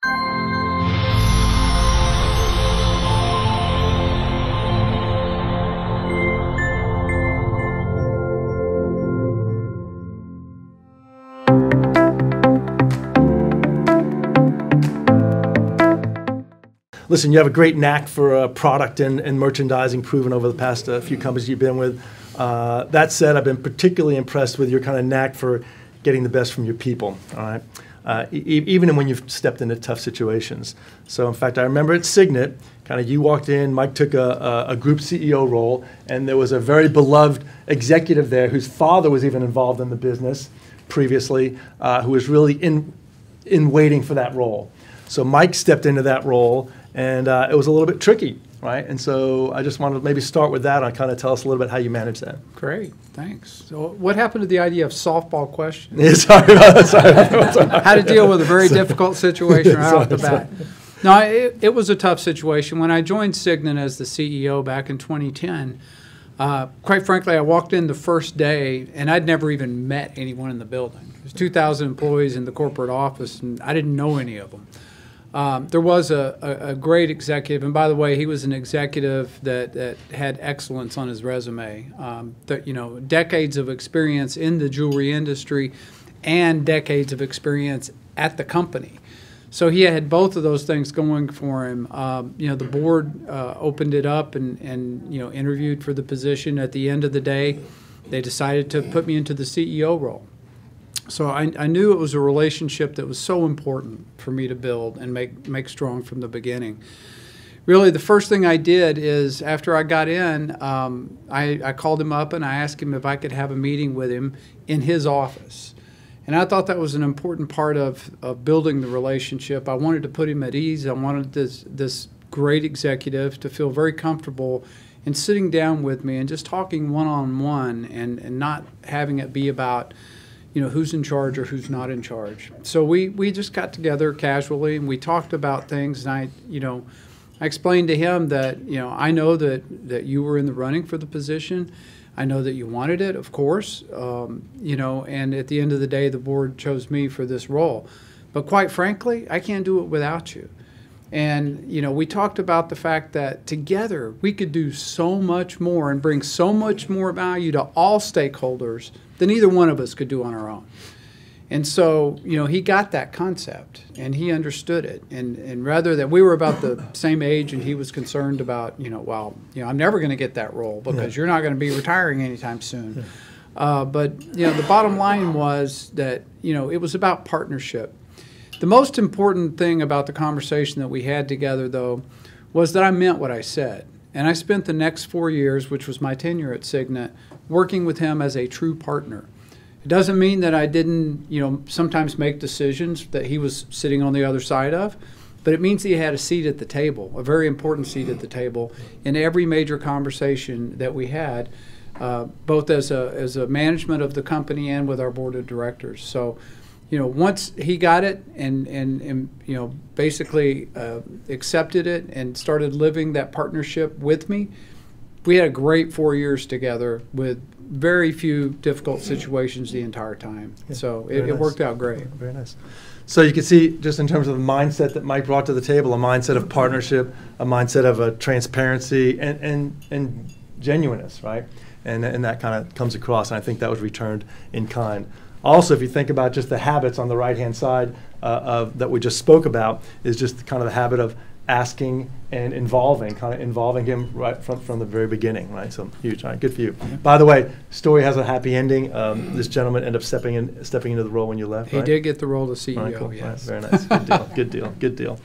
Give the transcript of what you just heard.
Listen, you have a great knack for product and merchandising, proven over the past few companies you've been with. That said, I've been particularly impressed with your kind of knack for getting the best from your people, all right? Even when you've stepped into tough situations. So in fact, I remember at Signet, kind of you walked in, Mike took a group CEO role, and there was a very beloved executive there whose father was even involved in the business previously, who was really in waiting for that role. So Mike stepped into that role, and it was a little bit tricky, right? And so I just wanted to maybe start with that and kind of tell us a little bit how you manage that. Great, thanks. So what happened to the idea of softball questions? Yeah, sorry about that. Sorry. How to deal with a very difficult situation right off the bat. No, it was a tough situation. When I joined Signet as the CEO back in 2010, quite frankly, I walked in the first day, and I'd never even met anyone in the building. There's 2,000 employees in the corporate office, and I didn't know any of them. There was a great executive, and by the way, he was an executive that had excellence on his resume. Decades of experience in the jewelry industry and decades of experience at the company. So he had both of those things going for him. The board opened it up and interviewed for the position. At the end of the day, they decided to put me into the CEO role. So I knew it was a relationship that was so important for me to build and make strong from the beginning. Really, the first thing I did is after I got in, I called him up and I asked him if I could have a meeting with him in his office. And I thought that was an important part of building the relationship. I wanted to put him at ease. I wanted this great executive to feel very comfortable in sitting down with me and just talking one-on-one and not having it be about who's in charge or who's not in charge. So we just got together casually and we talked about things. And I explained to him that I know that you were in the running for the position. I know that you wanted it, of course. And at the end of the day, the board chose me for this role. But quite frankly, I can't do it without you. And we talked about the fact that together we could do so much more and bring so much more value to all stakeholders than either one of us could do on our own. And so, he got that concept and he understood it. And rather that we were about the same age and he was concerned about, I'm never going to get that role because you're not going to be retiring anytime soon. But the bottom line was that, it was about partnership. The most important thing about the conversation that we had together, though, was that I meant what I said. And I spent the next 4 years, which was my tenure at Signet, working with him as a true partner. It doesn't mean that I didn't, sometimes make decisions that he was sitting on the other side of, but it means he had a seat at the table, a very important seat at the table in every major conversation that we had, both as a management of the company and with our board of directors. So, once he got it and basically accepted it and started living that partnership with me, we had a great 4 years together with very few difficult situations the entire time. Yeah, so it worked out great. Very nice. So you can see just in terms of the mindset that Mike brought to the table, a mindset of partnership, a mindset of transparency and genuineness, right? And that kind of comes across, and I think that was returned in kind. Also, if you think about just the habits on the right-hand side that we just spoke about, is just kind of the habit of asking and involving him right from the very beginning, right? So huge. All right, good for you. Yeah. By the way, story has a happy ending. This gentleman ended up stepping into the role when you left. He right? did get the role of CEO. All right, cool. Yes. Right, very nice. Good deal. Good deal.